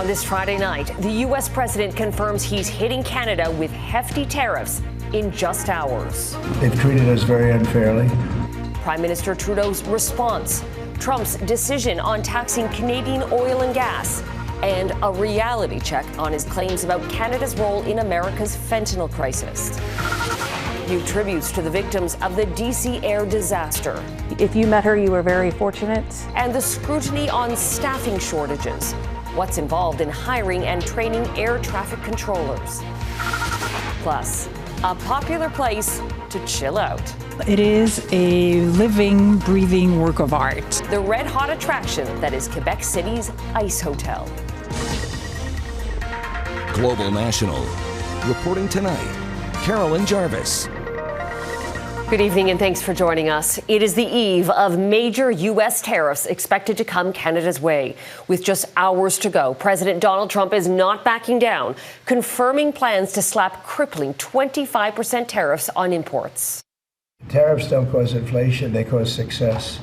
On this Friday night, the U.S. president confirms he's hitting Canada with hefty tariffs in just hours. They've treated us very unfairly. Prime Minister Trudeau's response, Trump's decision on taxing Canadian oil and gas, and a reality check on his claims about Canada's role in America's fentanyl crisis. New tributes to the victims of the D.C. air disaster. If you met her, you were very fortunate. And the scrutiny on staffing shortages. What's involved in hiring and training air traffic controllers. Plus, a popular place to chill out. It is a living, breathing work of art. The red-hot attraction that is Quebec City's Ice Hotel. Global National. Reporting tonight, Carolyn Jarvis. Good evening and thanks for joining us. It is the eve of major U.S. tariffs expected to come Canada's way. With just hours to go, President Donald Trump is not backing down, confirming plans to slap crippling 25% tariffs on imports. Tariffs don't cause inflation, they cause success.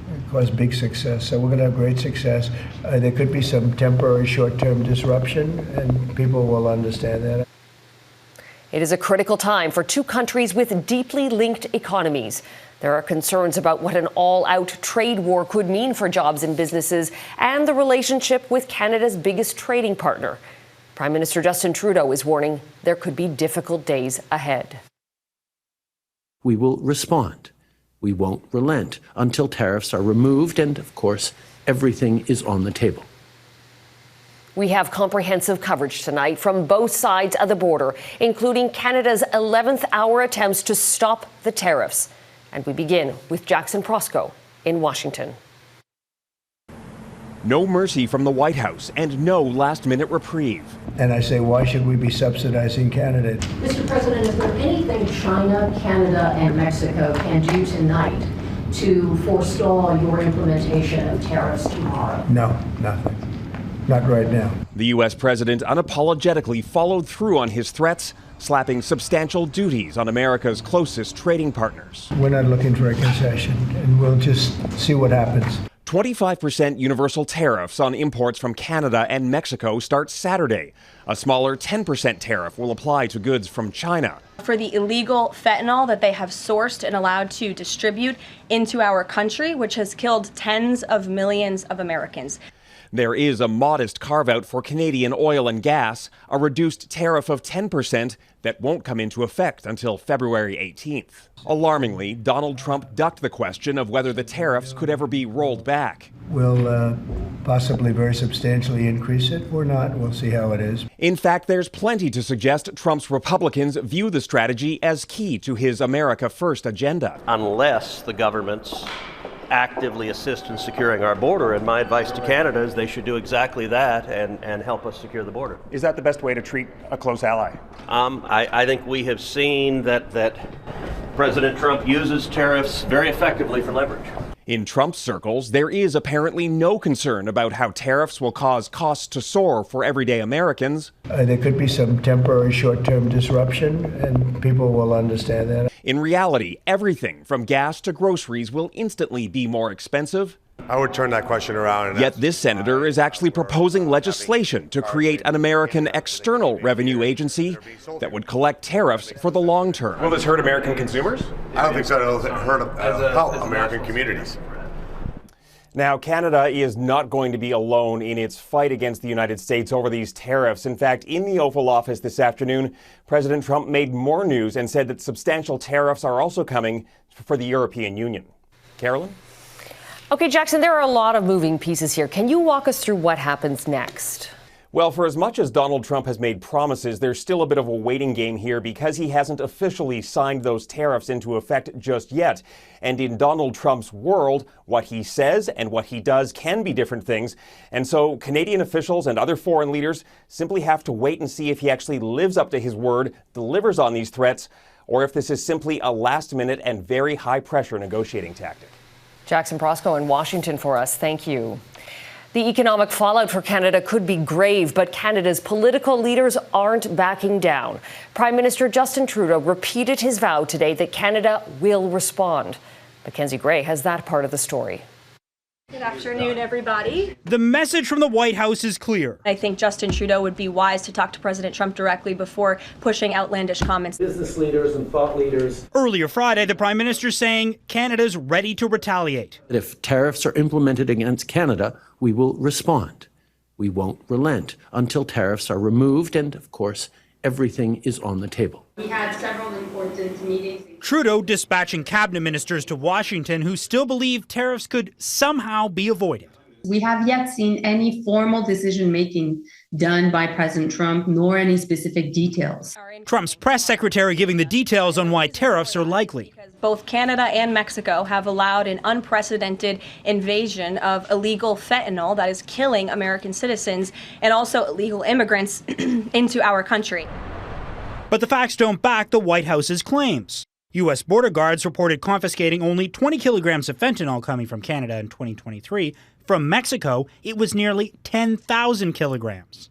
They cause big success. So we're going to have great success. There could be some temporary short-term disruption, and people will understand that. It is a critical time for two countries with deeply linked economies. There are concerns about what an all-out trade war could mean for jobs and businesses and the relationship with Canada's biggest trading partner. Prime Minister Justin Trudeau is warning there could be difficult days ahead. We will respond. We won't relent until tariffs are removed and, of course, everything is on the table. We have comprehensive coverage tonight from both sides of the border, including Canada's 11th hour attempts to stop the tariffs. And we begin with Jackson Proskow in Washington. No mercy from the White House and no last-minute reprieve. And I say, why should we be subsidizing Canada? Mr. President, is there anything China, Canada, and Mexico can do tonight to forestall your implementation of tariffs tomorrow? No, nothing. Not right now. The U.S. president unapologetically followed through on his threats, slapping substantial duties on America's closest trading partners. We're not looking for a concession, and we'll just see what happens. 25% universal tariffs on imports from Canada and Mexico start Saturday. A smaller 10% tariff will apply to goods from China. For the illegal fentanyl that they have sourced and allowed to distribute into our country, which has killed tens of millions of Americans. There is a modest carve-out for Canadian oil and gas, a reduced tariff of 10% that won't come into effect until February 18th. Alarmingly, Donald Trump ducked the question of whether the tariffs could ever be rolled back. We'll possibly very substantially increase it or not. We'll see how it is. In fact, there's plenty to suggest Trump's Republicans view the strategy as key to his America First agenda. Unless the governments actively assist in securing our border, and my advice to Canada is they should do exactly that and help us secure the border. Is that the best way to treat a close ally? I think we have seen that President Trump uses tariffs very effectively for leverage. In Trump's circles, there is apparently no concern about how tariffs will cause costs to soar for everyday Americans. There could be some temporary short-term disruption, and people will understand that. In reality, everything from gas to groceries will instantly be more expensive. I would turn that question around. Yet this senator is actually proposing legislation to create an American external revenue agency that would collect tariffs for the long term. Will this hurt American consumers? I don't think so. It'll help American communities. Now, Canada is not going to be alone in its fight against the United States over these tariffs. In fact, in the Oval Office this afternoon, President Trump made more news and said that substantial tariffs are also coming for the European Union. Carolyn? Okay, Jackson, there are a lot of moving pieces here. Can you walk us through what happens next? Well, for as much as Donald Trump has made promises, there's still a bit of a waiting game here because he hasn't officially signed those tariffs into effect just yet. And in Donald Trump's world, what he says and what he does can be different things. And so Canadian officials and other foreign leaders simply have to wait and see if he actually lives up to his word, delivers on these threats, or if this is simply a last-minute and very high-pressure negotiating tactic. Jackson Proskow in Washington for us. Thank you. The economic fallout for Canada could be grave, but Canada's political leaders aren't backing down. Prime Minister Justin Trudeau repeated his vow today that Canada will respond. Mackenzie Gray has that part of the story. Good afternoon, everybody. The message from the White House is clear. I think Justin Trudeau would be wise to talk to President Trump directly before pushing outlandish comments. Business leaders and thought leaders. Earlier Friday, the Prime Minister saying Canada's ready to retaliate. If tariffs are implemented against Canada, we will respond. We won't relent until tariffs are removed and, of course, everything is on the table. We had several important meetings. Trudeau dispatching cabinet ministers to Washington who still believe tariffs could somehow be avoided. We have yet seen any formal decision-making done by President Trump, nor any specific details. Trump's press secretary giving the details on why tariffs are likely. Both Canada and Mexico have allowed an unprecedented invasion of illegal fentanyl that is killing American citizens and also illegal immigrants into our country. But the facts don't back the White House's claims. U.S. border guards reported confiscating only 20 kilograms of fentanyl coming from Canada in 2023. From Mexico, it was nearly 10,000 kilograms.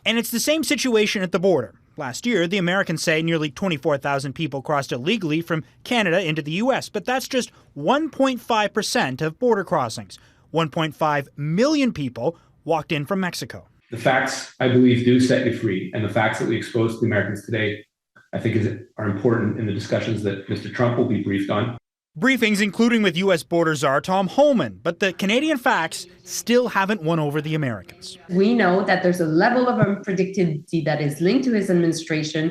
And it's the same situation at the border. Last year, the Americans say nearly 24,000 people crossed illegally from Canada into the U.S., but that's just 1.5% of border crossings. 1.5 million people walked in from Mexico. The facts, I believe, do set you free, and the facts that we expose to the Americans today, I think, are important in the discussions that Mr. Trump will be briefed on. Briefings including with U.S. border czar Tom Homan, but the Canadian facts still haven't won over the Americans. We know that there's a level of unpredictability that is linked to his administration.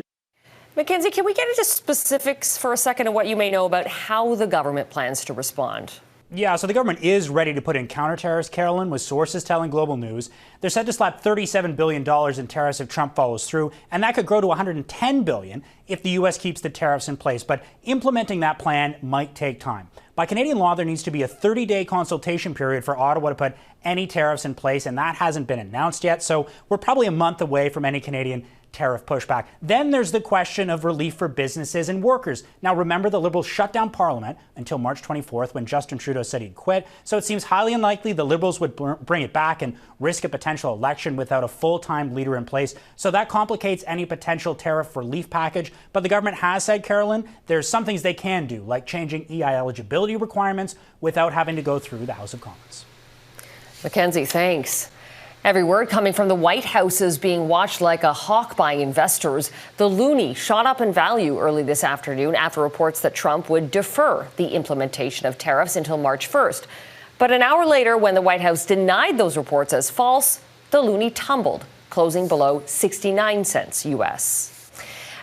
Mackenzie, can we get into specifics for a second of what you may know about how the government plans to respond? Yeah, so the government is ready to put in counter tariffs, Carolyn, with sources telling Global News. They're set to slap $37 billion in tariffs if Trump follows through, and that could grow to $110 billion if the U.S. keeps the tariffs in place. But implementing that plan might take time. By Canadian law, there needs to be a 30-day consultation period for Ottawa to put any tariffs in place, and that hasn't been announced yet. So we're probably a month away from any Canadian tariff pushback. Then there's the question of relief for businesses and workers. Now, remember, the Liberals shut down Parliament until March 24th when Justin Trudeau said he'd quit. So it seems highly unlikely the Liberals would bring it back and risk a potential election without a full-time leader in place. So that complicates any potential tariff relief package. But the government has said, Carolyn, there's some things they can do, like changing EI eligibility requirements without having to go through the House of Commons. Mackenzie, thanks. Every word coming from the White House is being watched like a hawk by investors. The loonie shot up in value early this afternoon after reports that Trump would defer the implementation of tariffs until March 1st. But an hour later, when the White House denied those reports as false, the loonie tumbled, closing below 69 cents U.S.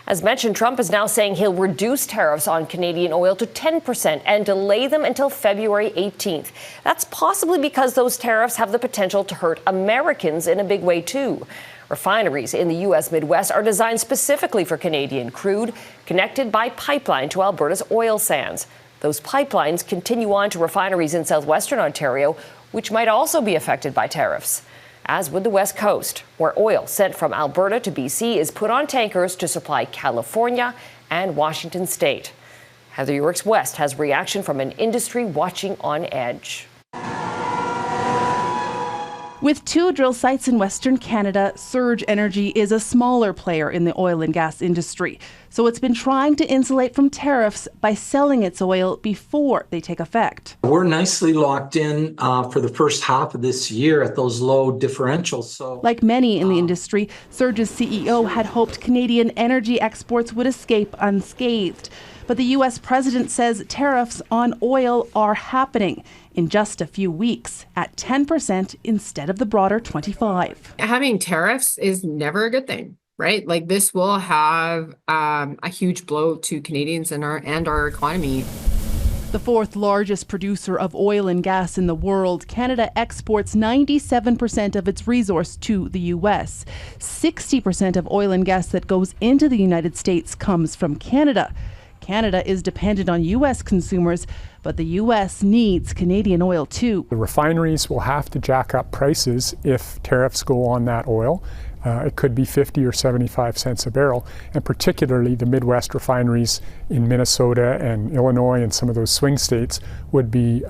As mentioned, Trump is now saying he'll reduce tariffs on Canadian oil to 10% and delay them until February 18th. That's possibly because those tariffs have the potential to hurt Americans in a big way, too. Refineries in the U.S. Midwest are designed specifically for Canadian crude, connected by pipeline to Alberta's oil sands. Those pipelines continue on to refineries in southwestern Ontario, which might also be affected by tariffs. As would the West Coast, where oil sent from Alberta to BC is put on tankers to supply California and Washington state. Heather Yorks West has reaction from an industry watching on edge. With 2 drill sites in Western Canada, Surge Energy is a smaller player in the oil and gas industry. So it's been trying to insulate from tariffs by selling its oil before they take effect. We're nicely locked in for the first half of this year at those low differentials. So, like many in the industry, Surge's CEO had hoped Canadian energy exports would escape unscathed. But the U.S. president says tariffs on oil are happening in just a few weeks at 10% instead of the broader 25%. Having tariffs is never a good thing, right? Like, this will have a huge blow to Canadians and our economy. The 4th largest producer of oil and gas in the world, Canada exports 97% of its resource to the U.S. 60% of oil and gas that goes into the United States comes from Canada. Canada is dependent on U.S. consumers, but the U.S. needs Canadian oil too. The refineries will have to jack up prices if tariffs go on that oil. It could be 50 or 75 cents a barrel, and particularly the Midwest refineries in Minnesota and Illinois and some of those swing states would be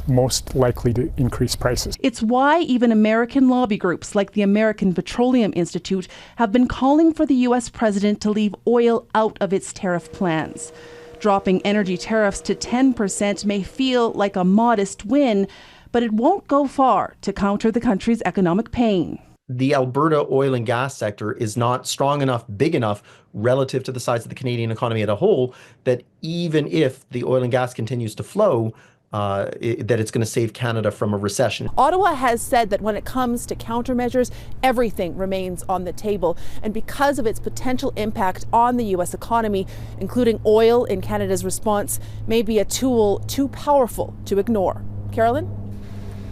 most likely to increase prices. It's why even American lobby groups like the American Petroleum Institute have been calling for the U.S. president to leave oil out of its tariff plans. Dropping energy tariffs to 10% may feel like a modest win, but it won't go far to counter the country's economic pain. The Alberta oil and gas sector is not strong enough, big enough relative to the size of the Canadian economy as a whole, that even if the oil and gas continues to flow, that it's going to save Canada from a recession. Ottawa has said that when it comes to countermeasures, everything remains on the table. And because of its potential impact on the U.S. economy, including oil in Canada's response, may be a tool too powerful to ignore. Carolyn?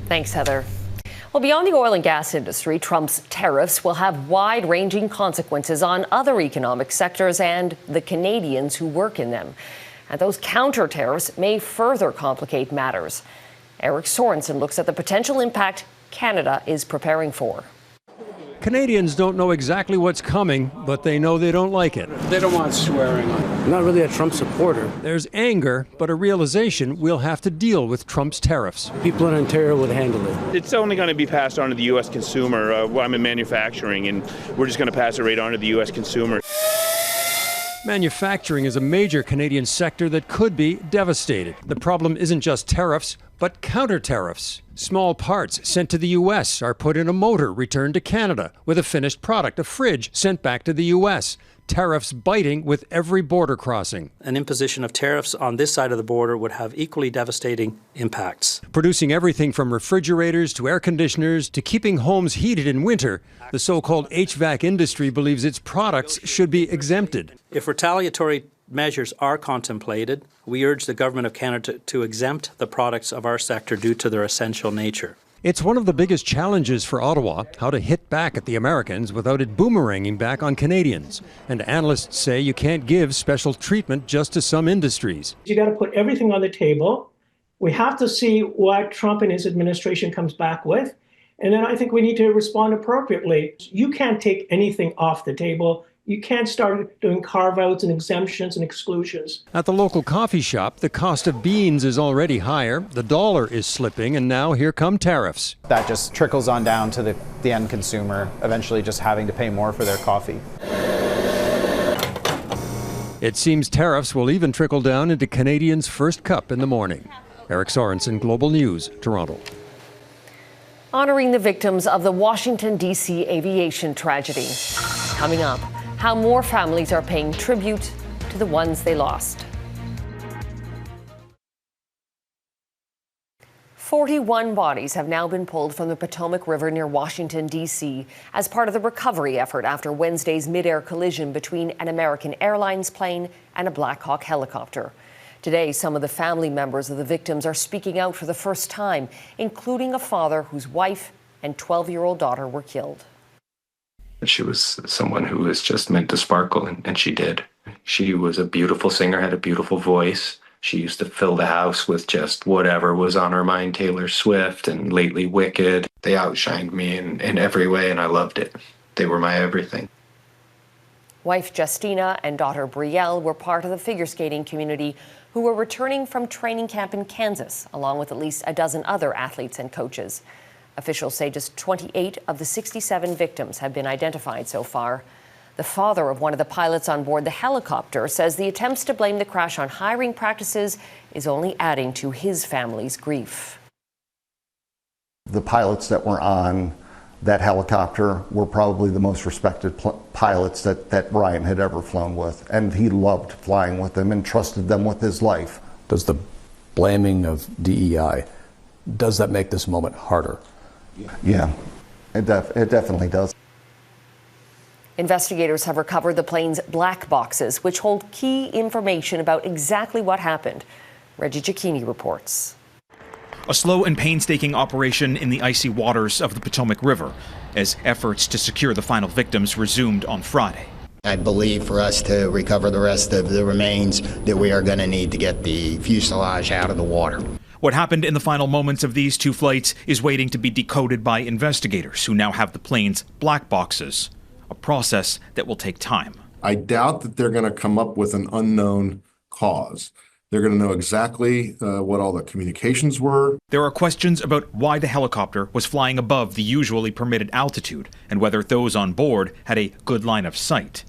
Thanks, Heather. Well, beyond the oil and gas industry, Trump's tariffs will have wide-ranging consequences on other economic sectors and the Canadians who work in them. And those counter tariffs may further complicate matters. Eric Sorensen looks at the potential impact Canada is preparing for. Canadians don't know exactly what's coming, but they know they don't like it. They don't want swearing on it. I'm not really a Trump supporter. There's anger, but a realization we'll have to deal with Trump's tariffs. People in Ontario would handle it. It's only going to be passed on to the U.S. consumer. I'm in manufacturing, and we're just going to pass it right on to the U.S. consumer. Manufacturing is a major Canadian sector that could be devastated. The problem isn't just tariffs, but counter-tariffs. Small parts sent to the U.S. are put in a motor returned to Canada with a finished product, a fridge sent back to the U.S. Tariffs biting with every border crossing. An imposition of tariffs on this side of the border would have equally devastating impacts. Producing everything from refrigerators to air conditioners to keeping homes heated in winter, the so-called HVAC industry believes its products should be exempted. If retaliatory measures are contemplated, we urge the Government of Canada to exempt the products of our sector due to their essential nature. It's one of the biggest challenges for Ottawa, how to hit back at the Americans without it boomeranging back on Canadians. And analysts say you can't give special treatment just to some industries. You got to put everything on the table. We have to see what Trump and his administration comes back with. And then I think we need to respond appropriately. You can't take anything off the table. You can't start doing carve-outs and exemptions and exclusions. At the local coffee shop, the cost of beans is already higher, the dollar is slipping, and now here come tariffs. That just trickles on down to the end consumer, eventually just having to pay more for their coffee. It seems tariffs will even trickle down into Canadians' first cup in the morning. Eric Sorensen, Global News, Toronto. Honoring the victims of the Washington, D.C. aviation tragedy. Coming up, how more families are paying tribute to the ones they lost. 41 bodies have now been pulled from the Potomac River near Washington, D.C. as part of the recovery effort after Wednesday's mid-air collision between an American Airlines plane and a Black Hawk helicopter. Today, some of the family members of the victims are speaking out for the first time, including a father whose wife and 12-year-old daughter were killed. She was someone who was just meant to sparkle, and she did. She was a beautiful singer, had a beautiful voice. She used to fill the house with just whatever was on her mind, Taylor Swift and lately Wicked. They outshined me in every way, and I loved it. They were my everything. Wife Justina and daughter Brielle were part of the figure skating community who were returning from training camp in Kansas, along with at least a dozen other athletes and coaches. Officials say just 28 of the 67 victims have been identified so far. The father of one of the pilots on board the helicopter says the attempts to blame the crash on hiring practices is only adding to his family's grief. The pilots that were on that helicopter were probably the most respected pilots that Ryan had ever flown with, and he loved flying with them and trusted them with his life. Does the blaming of DEI, does that make this moment harder? Yeah, it definitely does. Investigators have recovered the plane's black boxes, which hold key information about exactly what happened. Reggie Cecchini reports. A slow and painstaking operation in the icy waters of the Potomac River as efforts to secure the final victims resumed on Friday. I believe for us to recover the rest of the remains that we are going to need to get the fuselage out of the water. What happened in the final moments of these two flights is waiting to be decoded by investigators who now have the plane's black boxes, a process that will take time. I doubt that they're going to come up with an unknown cause. They're going to know exactly what all the communications were. There are questions about why the helicopter was flying above the usually permitted altitude and whether those on board had a good line of sight.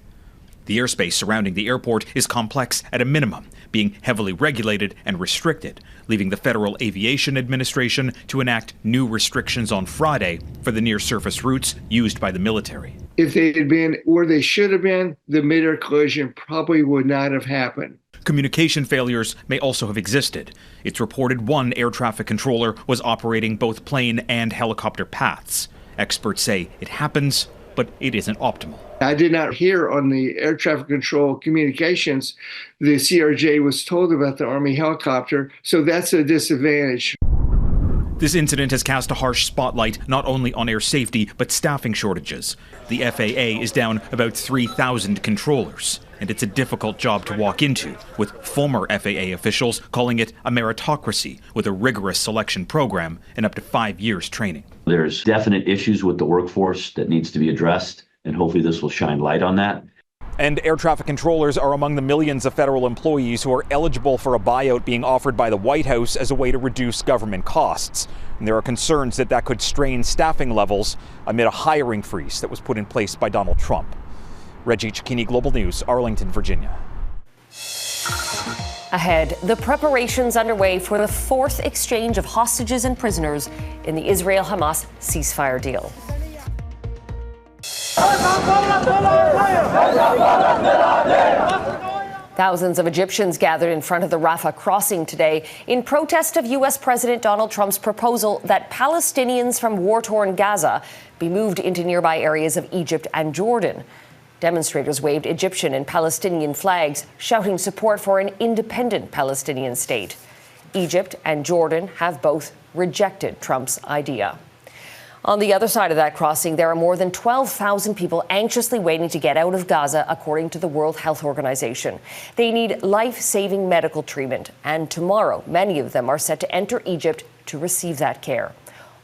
The airspace surrounding the airport is complex at a minimum, being heavily regulated and restricted, leaving the Federal Aviation Administration to enact new restrictions on Friday for the near-surface routes used by the military. If they had been where they should have been, the mid-air collision probably would not have happened. Communication failures may also have existed. It's reported one air traffic controller was operating both plane and helicopter paths. Experts say it happens, but it isn't optimal. I did not hear on the air traffic control communications the CRJ was told about the Army helicopter, so that's a disadvantage. This incident has cast a harsh spotlight not only on air safety, but staffing shortages. The FAA is down about 3,000 controllers, and it's a difficult job to walk into, with former FAA officials calling it a meritocracy with a rigorous selection program and up to 5 years training. There's definite issues with the workforce that needs to be addressed, and hopefully this will shine light on that. And air traffic controllers are among the millions of federal employees who are eligible for a buyout being offered by the White House as a way to reduce government costs. And there are concerns that that could strain staffing levels amid a hiring freeze that was put in place by Donald Trump. Reggie Cecchini, Global News, Arlington, Virginia. Ahead, the preparations underway for the fourth exchange of hostages and prisoners in the Israel-Hamas ceasefire deal. Thousands of Egyptians gathered in front of the Rafah crossing today in protest of U.S. President Donald Trump's proposal that Palestinians from war-torn Gaza be moved into nearby areas of Egypt and Jordan. Demonstrators waved Egyptian and Palestinian flags, shouting support for an independent Palestinian state. Egypt and Jordan have both rejected Trump's idea. On the other side of that crossing, there are more than 12,000 people anxiously waiting to get out of Gaza, according to the World Health Organization. They need life-saving medical treatment, and tomorrow, many of them are set to enter Egypt to receive that care.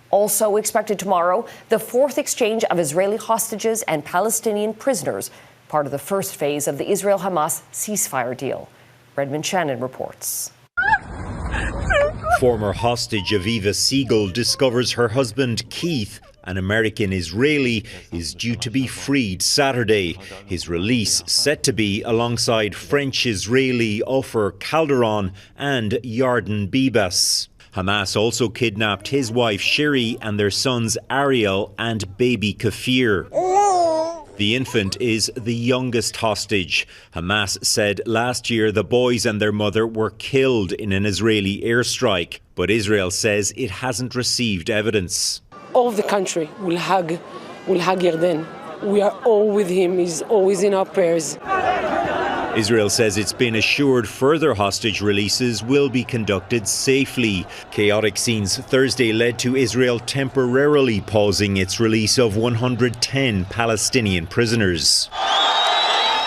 Also expected tomorrow, the fourth exchange of Israeli hostages and Palestinian prisoners, part of the first phase of the Israel-Hamas ceasefire deal. Redmond Shannon reports. Former hostage Aviva Siegel discovers her husband Keith, an American Israeli, is due to be freed Saturday. His release set to be alongside French-Israeli Ofer Calderon and Yarden Bibas. Hamas also kidnapped his wife Shiri and their sons Ariel and baby Kafir. The infant is the youngest hostage. Hamas said last year the boys and their mother were killed in an Israeli airstrike, but Israel says it hasn't received evidence. All of the country will hug Yarden. We are all with him. He's always in our prayers. Israel says it's been assured further hostage releases will be conducted safely. Chaotic scenes Thursday led to Israel temporarily pausing its release of 110 Palestinian prisoners.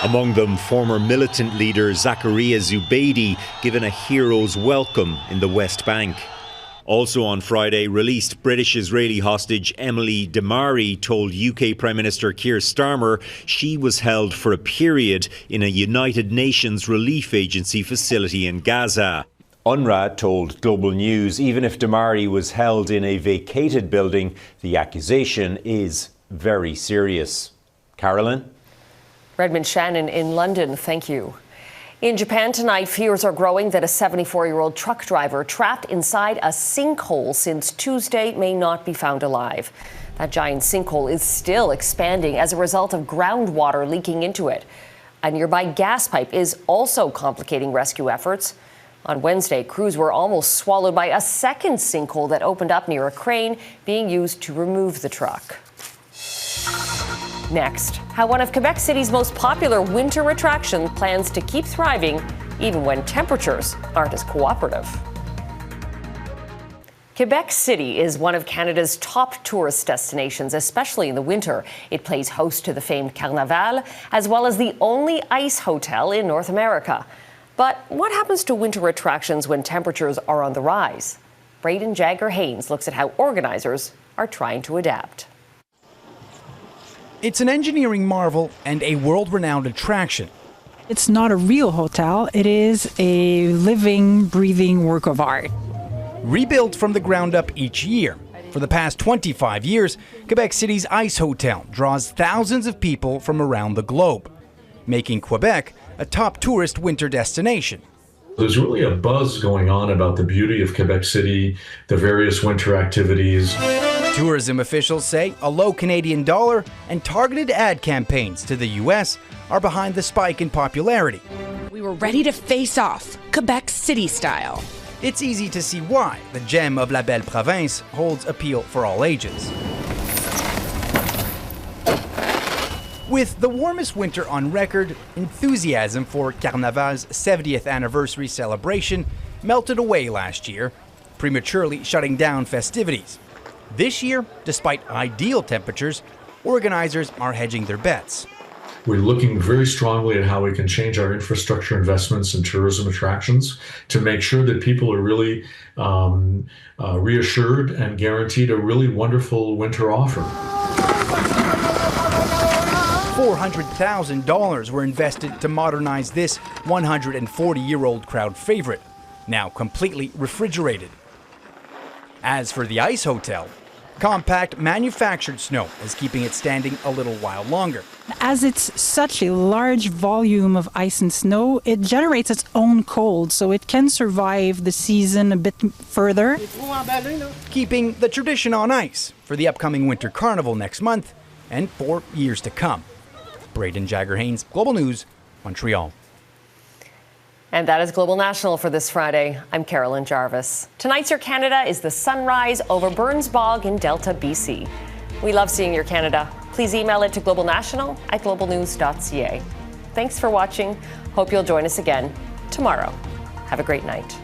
Among them, former militant leader Zakaria Zubeidi, given a hero's welcome in the West Bank. Also on Friday, released British-Israeli hostage Emily Damari told UK Prime Minister Keir Starmer she was held for a period in a United Nations relief agency facility in Gaza. UNRWA told Global News even if Damari was held in a vacated building, the accusation is very serious. Carolyn? Redmond Shannon in London, thank you. In Japan tonight, fears are growing that a 74-year-old truck driver trapped inside a sinkhole since Tuesday may not be found alive. That giant sinkhole is still expanding as a result of groundwater leaking into it. A nearby gas pipe is also complicating rescue efforts. On Wednesday, crews were almost swallowed by a second sinkhole that opened up near a crane being used to remove the truck. Next, how one of Quebec City's most popular winter attractions plans to keep thriving even when temperatures aren't as cooperative. Quebec City is one of Canada's top tourist destinations, especially in the winter. It plays host to the famed Carnaval, as well as the only ice hotel in North America. But what happens to winter attractions when temperatures are on the rise? Braden Jagger-Haynes looks at how organizers are trying to adapt. It's an engineering marvel and a world-renowned attraction. It's not a real hotel, it is a living, breathing work of art. Rebuilt from the ground up each year. For the past 25 years, Quebec City's Ice Hotel draws thousands of people from around the globe. making Quebec a top tourist winter destination. There's really a buzz going on about the beauty of Quebec City, the various winter activities. Tourism officials say a low Canadian dollar and targeted ad campaigns to the U.S. are behind the spike in popularity. We were ready to face off, Quebec City style. It's easy to see why the gem of La Belle Province holds appeal for all ages. With the warmest winter on record, enthusiasm for Carnaval's 70th anniversary celebration melted away last year, prematurely shutting down festivities. This year, despite ideal temperatures, organizers are hedging their bets. We're looking very strongly at how we can change our infrastructure investments and tourism attractions to make sure that people are really reassured and guaranteed a really wonderful winter offer. $400,000 were invested to modernize this 140-year-old crowd favorite, now completely refrigerated. As for the Ice Hotel, compact manufactured snow is keeping it standing a little while longer. As it's such a large volume of ice and snow, it generates its own cold, so it can survive the season a bit further. Keeping the tradition on ice for the upcoming Winter Carnival next month and for years to come. Braden Jagger-Haynes, Global News, Montreal. And that is Global National for this Friday. I'm Carolyn Jarvis. Tonight's Your Canada is the sunrise over Burns Bog in Delta, BC. We love seeing your Canada. Please email it to globalnational@globalnews.ca. Thanks for watching. Hope you'll join us again tomorrow. Have a great night.